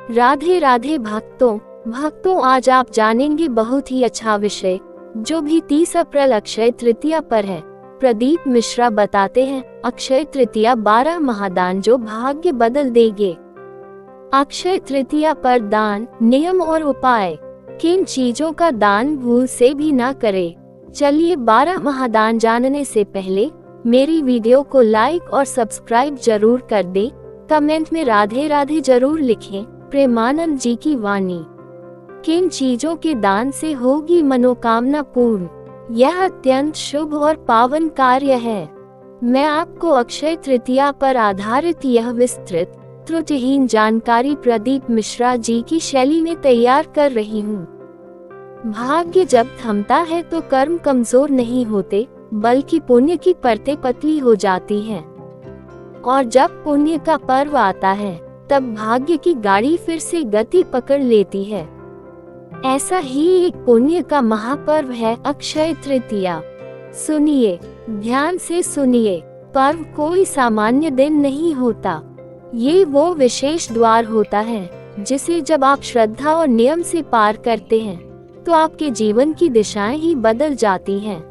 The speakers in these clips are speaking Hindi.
राधे राधे भक्तों, आज आप जानेंगे बहुत ही अच्छा विषय जो भी 30 अप्रैल अक्षय तृतीया पर है। प्रदीप मिश्रा बताते हैं, अक्षय तृतीया 12 महादान जो भाग्य बदल देंगे। अक्षय तृतीया पर दान, नियम और उपाय। किन चीजों का दान भूल से भी ना करें। चलिए 12 महादान जानने से पहले मेरी वीडियो को लाइक और सब्सक्राइब जरूर कर दें। कमेंट में राधे राधे जरूर लिखें। प्रेमानंद जी की वाणी। किन चीजों के दान से होगी मनोकामना पूर्ण। यह अत्यंत शुभ और पावन कार्य है। मैं आपको अक्षय तृतीया पर आधारित यह विस्तृत त्रुटिहीन जानकारी प्रदीप मिश्रा जी की शैली में तैयार कर रही हूँ। भाग्य जब थमता है तो कर्म कमजोर नहीं होते, बल्कि पुण्य की परतें पतली हो जाती हैं। और जब पुण्य का पर्व आता है तब भाग्य की गाड़ी फिर से गति पकड़ लेती है। ऐसा ही एक पुण्य का महापर्व है अक्षय तृतीया। सुनिए, ध्यान से सुनिए। पर्व कोई सामान्य दिन नहीं होता। ये वो विशेष द्वार होता है जिसे जब आप श्रद्धा और नियम से पार करते हैं तो आपके जीवन की दिशाएं ही बदल जाती हैं।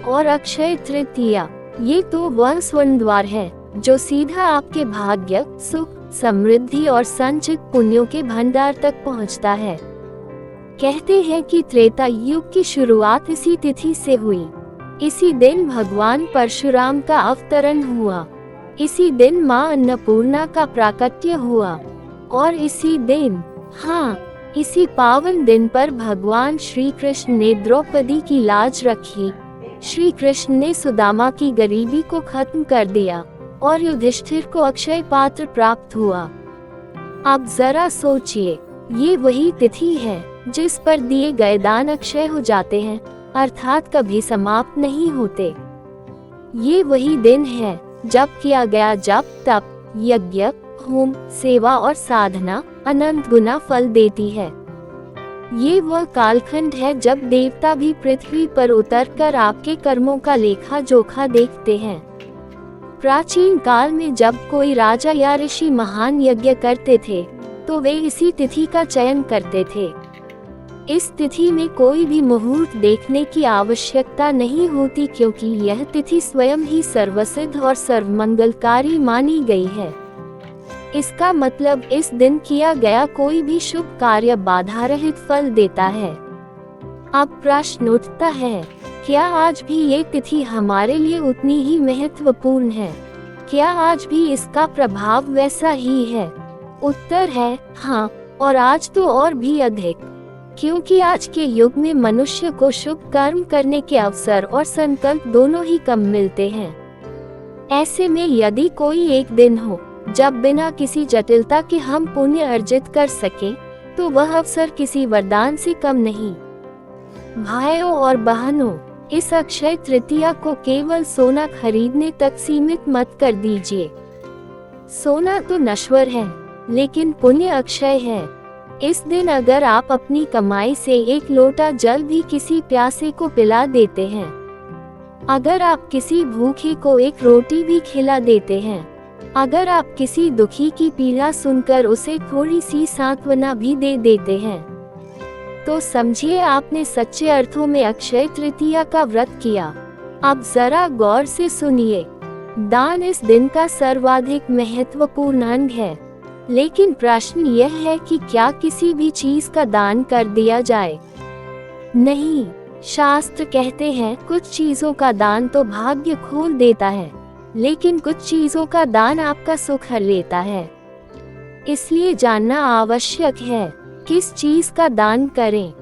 और अक्षय तृतीया ये तो वह स्वर्ण द्वार है जो सीधा आपके भाग्य, सुख, समृद्धि और संचित पुण्यों के भंडार तक पहुंचता है। कहते हैं कि त्रेता युग की शुरुआत इसी तिथि से हुई। इसी दिन भगवान परशुराम का अवतरण हुआ। इसी दिन मां अन्नपूर्णा का प्राकट्य हुआ। और इसी दिन, इसी पावन दिन पर भगवान श्री कृष्ण ने द्रौपदी की लाज रखी। श्री कृष्ण ने सुदामा की गरीबी को खत्म कर दिया और युधिष्ठिर को अक्षय पात्र प्राप्त हुआ। अब जरा सोचिए, ये वही तिथि है जिस पर दिए गए दान अक्षय हो जाते हैं, अर्थात कभी समाप्त नहीं होते। ये वही दिन है जब किया गया जप, तप, यज्ञ, होम, सेवा और साधना अनंत गुना फल देती है। ये वह कालखंड है जब देवता भी पृथ्वी पर उतरकर आपके कर्मों का लेखा जोखा देखते हैं। प्राचीन काल में जब कोई राजा या ऋषि महान यज्ञ करते थे तो वे इसी तिथि का चयन करते थे। इस तिथि में कोई भी मुहूर्त देखने की आवश्यकता नहीं होती, क्योंकि यह तिथि स्वयं ही सर्वसिद्ध और सर्वमंगलकारी मानी गई है। इसका मतलब इस दिन किया गया कोई भी शुभ कार्य बाधा रहित फल देता है। अब प्रश्न उठता है, क्या आज भी ये तिथि हमारे लिए उतनी ही महत्वपूर्ण है? क्या आज भी इसका प्रभाव वैसा ही है? उत्तर है हाँ, और आज तो और भी अधिक, क्योंकि आज के युग में मनुष्य को शुभ कर्म करने के अवसर और संकल्प दोनों ही कम मिलते हैं। ऐसे में यदि कोई एक दिन हो जब बिना किसी जटिलता के हम पुण्य अर्जित कर सकें, तो वह अवसर किसी वरदान से कम नहीं। भाइयों और बहनों, इस अक्षय तृतीया को केवल सोना खरीदने तक सीमित मत कर दीजिए। सोना तो नश्वर है, लेकिन पुण्य अक्षय है। इस दिन अगर आप अपनी कमाई से एक लोटा जल भी किसी प्यासे को पिला देते हैं, अगर आप किसी भूखे को एक रोटी भी खिला देते हैं, अगर आप किसी दुखी की पीड़ा सुनकर उसे थोड़ी सी सांत्वना भी दे देते हैं, तो समझिए आपने सच्चे अर्थों में अक्षय तृतीया का व्रत किया। अब जरा गौर से सुनिए। दान इस दिन का सर्वाधिक महत्वपूर्ण अंग है, लेकिन प्रश्न यह है कि क्या किसी भी चीज का दान कर दिया जाए? नहीं, शास्त्र कहते हैं कुछ चीजों का दान तो भाग्य खोल देता है, लेकिन कुछ चीजों का दान आपका सुख हर लेता है। इसलिए जानना आवश्यक है, किस चीज का दान करें,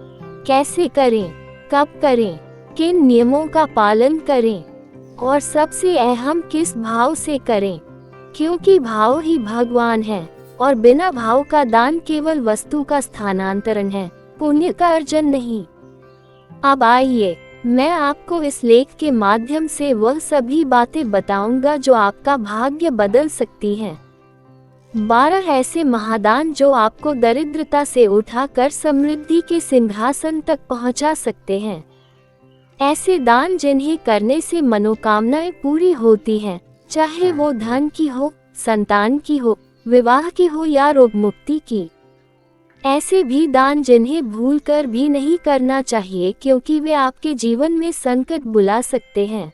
कैसे करें, कब करें, किन नियमों का पालन करें, और सबसे अहम किस भाव से करें, क्योंकि भाव ही भगवान है और बिना भाव का दान केवल वस्तु का स्थानांतरण है, पुण्य का अर्जन नहीं। अब आइए, मैं आपको इस लेख के माध्यम से वह सभी बातें बताऊंगा जो आपका भाग्य बदल सकती हैं। 12 ऐसे महादान जो आपको दरिद्रता से उठाकर समृद्धि के सिंहासन तक पहुंचा सकते हैं। ऐसे दान जिन्हें करने से मनोकामनाएं पूरी होती हैं, चाहे वो धन की हो, संतान की हो, विवाह की हो या रोग मुक्ति की। ऐसे भी दान जिन्हें भूलकर भी नहीं करना चाहिए, क्योंकि वे आपके जीवन में संकट बुला सकते हैं।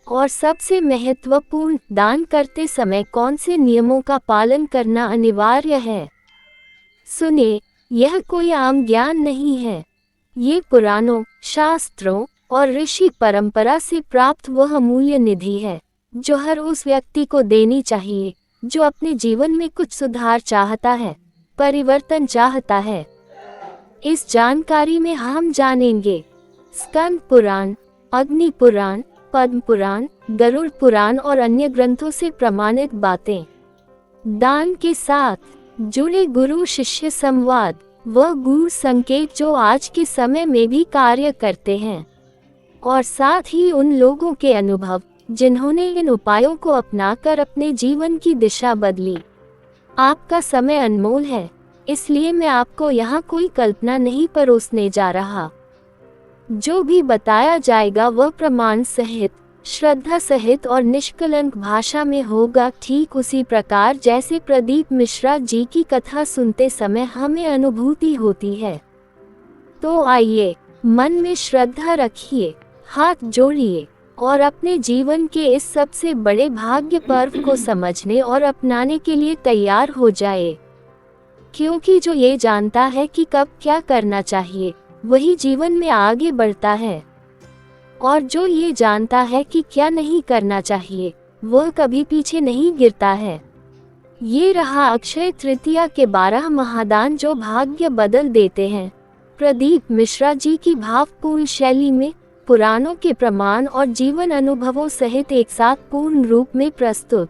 और सबसे महत्वपूर्ण, दान करते समय कौन से नियमों का पालन करना अनिवार्य है। सुनिए, यह कोई आम ज्ञान नहीं है। ये पुराणों, शास्त्रों और ऋषि परंपरा से प्राप्त वह अमूल्य निधि है जो हर उस व्यक्ति को देनी चाहिए जो अपने जीवन में कुछ सुधार चाहता है, परिवर्तन चाहता है। इस जानकारी में हम जानेंगे स्कंद पुराण, अग्नि पुराण, पद्म पुराण, गरुड़ पुराण और अन्य ग्रंथों से प्रमाणित बातें। दान के साथ जुड़े गुरु शिष्य संवाद, वह गूढ़ संकेत जो आज के समय में भी कार्य करते हैं, और साथ ही उन लोगों के अनुभव जिन्होंने इन उपायों को अपनाकर अपने जीवन की दिशा बदली। आपका समय अनमोल है, इसलिए मैं आपको यहाँ कोई कल्पना नहीं परोसने जा रहा। जो भी बताया जाएगा वह प्रमाण सहित, श्रद्धा सहित और निष्कलंक भाषा में होगा, ठीक उसी प्रकार जैसे प्रदीप मिश्रा जी की कथा सुनते समय हमें अनुभूति होती है। तो आइए, मन में श्रद्धा रखिए, हाथ जोड़िए और अपने जीवन के इस सबसे बड़े भाग्य पर्व को समझने और अपनाने के लिए तैयार हो जाए। क्योंकि जो ये जानता है कि कब क्या करना चाहिए, वही जीवन में आगे बढ़ता है, और जो ये जानता है कि क्या नहीं करना चाहिए, वह कभी पीछे नहीं गिरता है। ये रहा अक्षय तृतीया के 12 महादान जो भाग्य बदल देते हैं। प्रदीप मिश्रा जी की भावपूर्ण शैली में पुराणों के प्रमाण और जीवन अनुभवों सहित एक साथ पूर्ण रूप में प्रस्तुत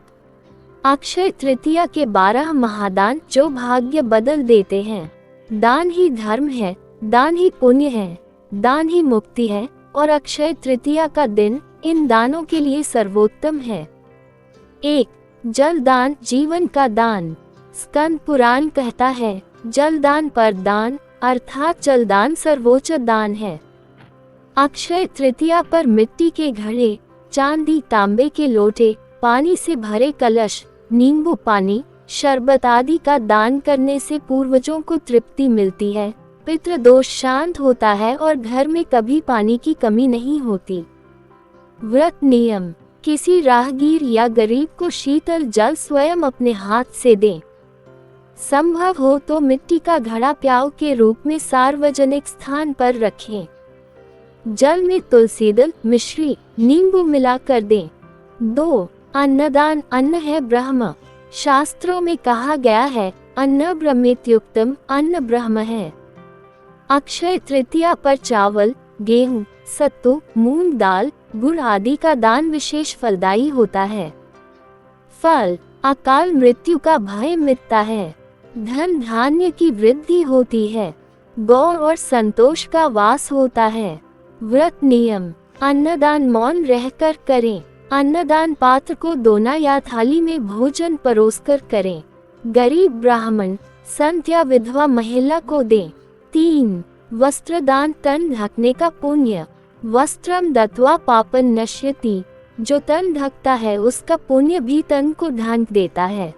अक्षय तृतीया के 12 महादान जो भाग्य बदल देते हैं। दान ही धर्म है, दान ही पुण्य है, दान ही मुक्ति है, और अक्षय तृतीया का दिन इन दानों के लिए सर्वोत्तम है। 1. जल दान, जीवन का दान। स्कंद पुराण कहता है, जल दान पर दान, अर्थात जल दान सर्वोच्च दान है। अक्षय तृतीया पर मिट्टी के घड़े, चांदी तांबे के लोटे, पानी से भरे कलश, नींबू पानी, शरबत आदि का दान करने से पूर्वजों को तृप्ति मिलती है, पितृदोष शांत होता है और घर में कभी पानी की कमी नहीं होती। व्रत नियम, किसी राहगीर या गरीब को शीतल जल स्वयं अपने हाथ से दें। संभव हो तो मिट्टी का घड़ा प्याऊ के रूप में सार्वजनिक स्थान पर रखें। जल में तुलसी दल, मिश्री, नींबू मिलाकर दें। 2. अन्नदान, अन्न है ब्रह्म। शास्त्रों में कहा गया है, अन्न ब्रह्मेत्युक्तम, अन्न ब्रह्म है। अक्षय तृतीया पर चावल, गेहूं, सत्तू, मूंग दाल, गुड़ आदि का दान विशेष फलदायी होता है। फल, अकाल मृत्यु का भय मिटता है, धन धान्य की वृद्धि होती है, गौर और संतोष का वास होता है। व्रत नियम, अन्नदान मौन रहकर करें। अन्नदान पात्र को दोना या थाली में भोजन परोसकर करें। गरीब ब्राह्मण, संत या विधवा महिला को दें। 3. वस्त्रदान, तन ढकने का पुण्य। वस्त्रम दत्वा पापन नश्यति, जो तन ढकता है उसका पुण्य भी तन को ढांक देता है।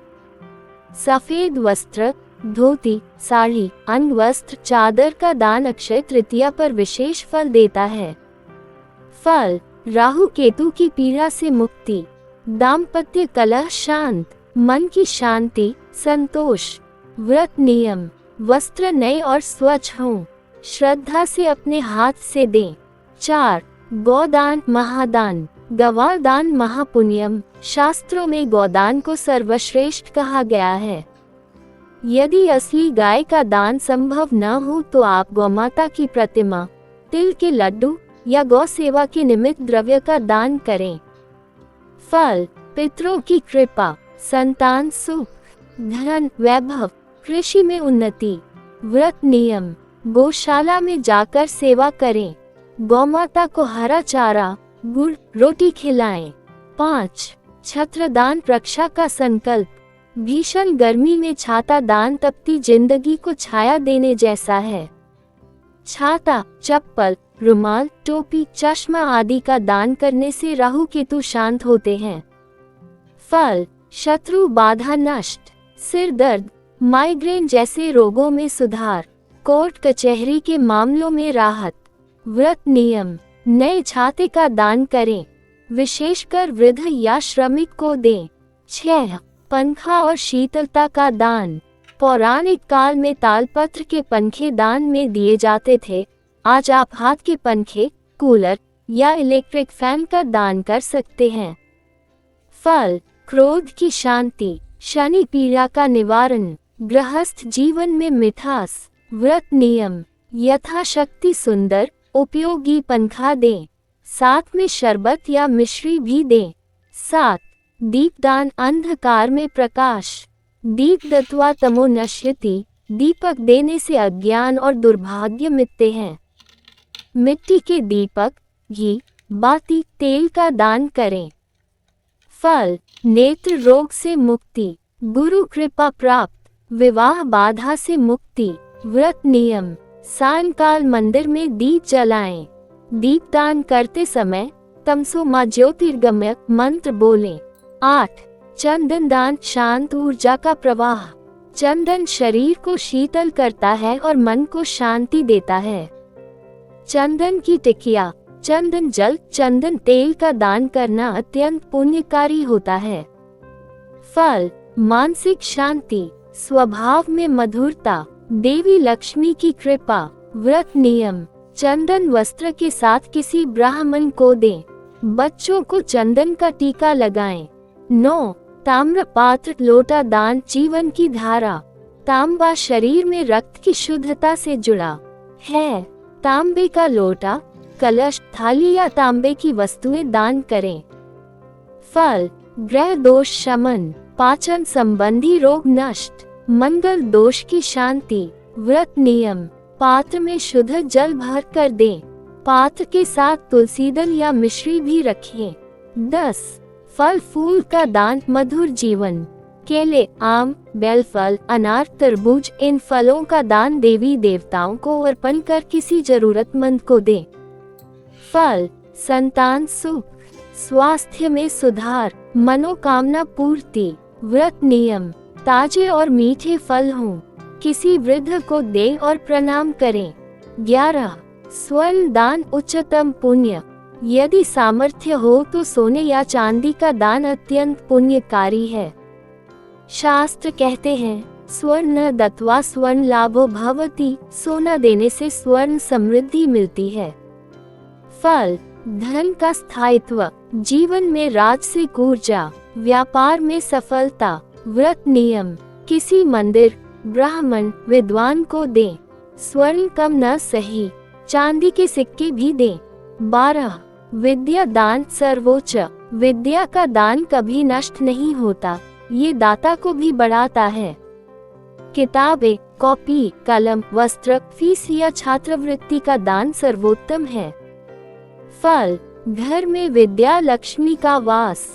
सफेद वस्त्र, धोती, साड़ी, अंगवस्त्र, चादर का दान अक्षय तृतीया पर विशेष फल देता है। फल, राहु केतु की पीड़ा से मुक्ति, दाम्पत्य कलह शांत, मन की शांति, संतोष। व्रत नियम, वस्त्र नए और स्वच्छ हों, श्रद्धा से अपने हाथ से दें। 4. गौदान, महादान। गवार दान महापुण्यम, शास्त्रों में गौदान को सर्वश्रेष्ठ कहा गया है। यदि असली गाय का दान संभव न हो तो आप गौमाता की प्रतिमा, तिल के लड्डू या गौ सेवा के निमित्त द्रव्य का दान करें। फल, पितरों की कृपा, संतान सुख, धन वैभव, कृषि में उन्नति। व्रत नियम, गौशाला में जाकर सेवा करें, गौमाता को हरा चारा, गुड़, रोटी खिलाएं। 5. छत्र दान, रक्षा का संकल्प। भीषण गर्मी में छाता दान तपती जिंदगी को छाया देने जैसा है। छाता, चप्पल, रुमाल, टोपी, चश्मा आदि का दान करने से राहु केतु शांत होते हैं। फल, शत्रु बाधा नष्ट, सिर दर्द, माइग्रेन जैसे रोगों में सुधार, कोर्ट कचहरी के मामलों में राहत। व्रत नियम, नए छाते का दान करें, विशेषकर वृद्ध या श्रमिक को दें। 6. पंखा और शीतलता का दान, पौराणिक काल में तालपत्र के पंखे दान में दिए जाते थे। आज आप हाथ के पंखे, कूलर या इलेक्ट्रिक फैन का दान कर सकते हैं। फल, क्रोध की शांति, शनि पीड़ा का निवारण, गृहस्थ जीवन में मिठास। व्रत नियम, यथाशक्ति सुंदर उपयोगी पंखा दें, साथ में शरबत या मिश्री भी दें। 7. दीपदान, अंधकार में प्रकाश, दीप दत्वा तमो नश्यति, दीपक देने से अज्ञान और दुर्भाग्य मिटते हैं। मिट्टी के दीपक, घी, बाती, तेल का दान करें। फल, नेत्र रोग से मुक्ति, गुरु कृपा प्राप्त, विवाह बाधा से मुक्ति। व्रत नियम, सायंकाल मंदिर में दीप जलाएं, दीपदान करते समय तमसो मां ज्योतिर्गमय मंत्र बोलें। 8. चंदन दान, शांत ऊर्जा का प्रवाह, चंदन शरीर को शीतल करता है और मन को शांति देता है। चंदन की टिकिया, चंदन जल, चंदन तेल का दान करना अत्यंत पुण्यकारी होता है। फल, मानसिक शांति, स्वभाव में मधुरता, देवी लक्ष्मी की कृपा। व्रत नियम, चंदन वस्त्र के साथ किसी ब्राह्मण को दें, बच्चों को चंदन का टीका लगाएं। 9. ताम्र पात्र, लोटा दान, जीवन की धारा, तांबा शरीर में रक्त की शुद्धता से जुड़ा है। तांबे का लोटा, कलश, थाली या तांबे की वस्तुएं दान करें। फल, ग्रह दोष शमन, पाचन संबंधी रोग नष्ट, मंगल दोष की शांति। व्रत नियम, पात्र में शुद्ध जल भर कर दें, पात्र के साथ तुलसी दल या मिश्री भी रखें। 10. फल फूल का दान, मधुर जीवन, केले, आम, बेलफल, अनार, तरबूज, इन फलों का दान देवी देवताओं को अर्पण कर किसी जरूरतमंद को दें। फल, संतान सुख, स्वास्थ्य में सुधार, मनोकामना पूर्ति। व्रत नियम, ताजे और मीठे फल हों, किसी वृद्ध को दें और प्रणाम करें। 11. स्वर्ण दान, उच्चतम पुण्य, यदि सामर्थ्य हो तो सोने या चांदी का दान अत्यंत पुण्यकारी है। शास्त्र कहते हैं, स्वर्ण दत्वा स्वर्ण लाभो भवति, सोना देने से स्वर्ण समृद्धि मिलती है। फल, धन का स्थायित्व, जीवन में राजसिक ऊर्जा, व्यापार में सफलता। व्रत नियम, किसी मंदिर, ब्राह्मण, विद्वान को दें, स्वर्ण कम न सही, चांदी के सिक्के भी दें। 12. विद्या दान, सर्वोच्च, विद्या का दान कभी नष्ट नहीं होता, ये दाता को भी बढ़ाता है। किताबें, कॉपी, कलम, वस्त्र, फीस या छात्रवृत्ति का दान सर्वोत्तम है। फल, घर में विद्या लक्ष्मी का वास,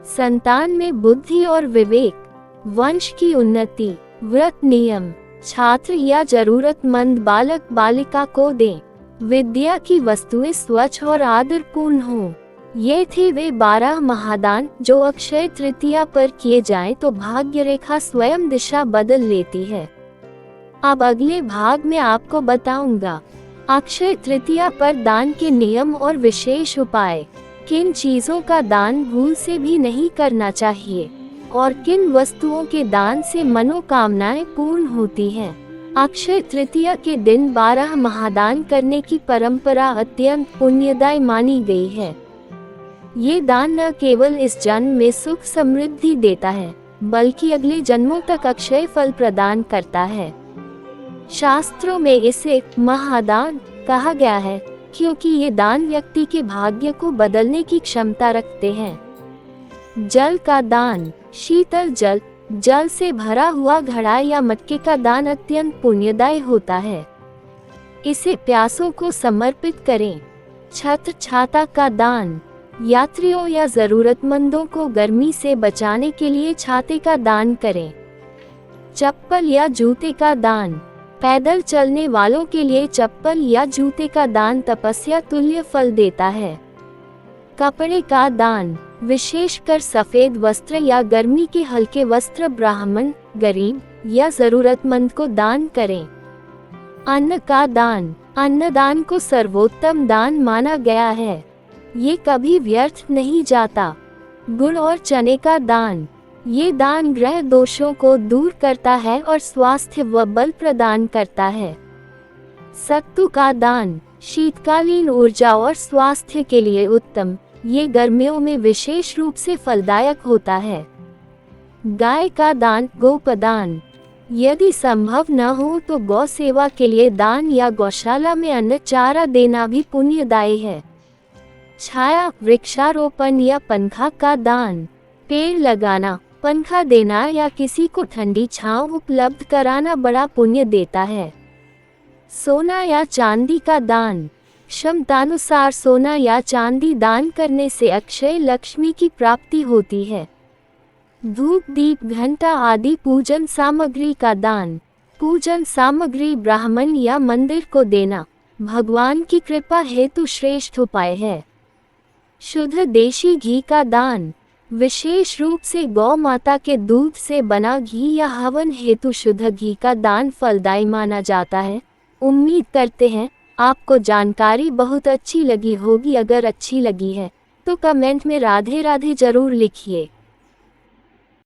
संतान में बुद्धि और विवेक, वंश की उन्नति। व्रत नियम, छात्र या जरूरतमंद बालक बालिका को दें, विद्या की वस्तुएं स्वच्छ और आदरपूर्ण हों। ये थे वे 12 महादान जो अक्षय तृतीया पर किए जाएं तो भाग्य रेखा स्वयं दिशा बदल लेती है। अब अगले भाग में आपको बताऊंगा अक्षय तृतीया पर दान के नियम और विशेष उपाय, किन चीजों का दान भूल से भी नहीं करना चाहिए और किन वस्तुओं के दान से मनोकामनाएं पूर्ण होती हैं। अक्षय तृतीया के दिन 12 महादान करने की परंपरा अत्यंत पुण्यदायी मानी गई है। ये दान न केवल इस जन्म में सुख समृद्धि देता है, बल्कि अगले जन्मों तक अक्षय फल प्रदान करता है। शास्त्रों में इसे महादान कहा गया है, क्योंकि ये दान व्यक्ति के भाग्य को बदलने की क्षमता रखते हैं। जल का दान, शीतल जल, जल से भरा हुआ घड़ा या मटके का दान अत्यंत पुण्यदायी होता है। इसे प्यासों को समर्पित करें। छत्र छाता का दान, यात्रियों या जरूरतमंदों को गर्मी से बचाने के लिए छाते का दान करें। चप्पल या जूते का दान, पैदल चलने वालों के लिए चप्पल या जूते का दान तपस्या तुल्य फल देता है। कपड़े का दान, विशेषकर सफेद वस्त्र या गर्मी के हल्के वस्त्र ब्राह्मण, गरीब, या जरूरतमंद को दान करें। अन्न का दान। अन्नदान को सर्वोत्तम दान माना गया है। ये कभी व्यर्थ नहीं जाता। गुड़ और चने का दान। ये दान ग्रह दोषों को दूर करता है और स्वास्थ्य व बल प्रदान करता है। सत्तू का दान। शीतकालीन ऊर्जा और स्वास्थ्य के लिए उत्तम। ये गर्मियों में विशेष रूप से फलदायक होता है। गाय का दान। गोपदान। यदि संभव न हो तो गौ सेवा के लिए दान या गौशाला में अन्न चारा देना भी पुण्यदायी है। छाया, वृक्षारोपण या पंखा का दान। पेड़ लगाना, पंखा देना या किसी को ठंडी छांव उपलब्ध कराना बड़ा पुण्य देता है। सोना या चांदी का दान। क्षमतानुसार सोना या चांदी दान करने से अक्षय लक्ष्मी की प्राप्ति होती है। धूप, दीप, घंटा आदि पूजन सामग्री का दान। पूजन सामग्री ब्राह्मण या मंदिर को देना भगवान की कृपा हेतु श्रेष्ठ उपाय है। शुद्ध देशी घी का दान। विशेष रूप से गौ माता के दूध से बना घी या हवन हेतु शुद्ध घी का दान फलदायी माना जाता है। उम्मीद करते हैं आपको जानकारी बहुत अच्छी लगी होगी। अगर अच्छी लगी है तो कमेंट में राधे राधे जरूर लिखिए।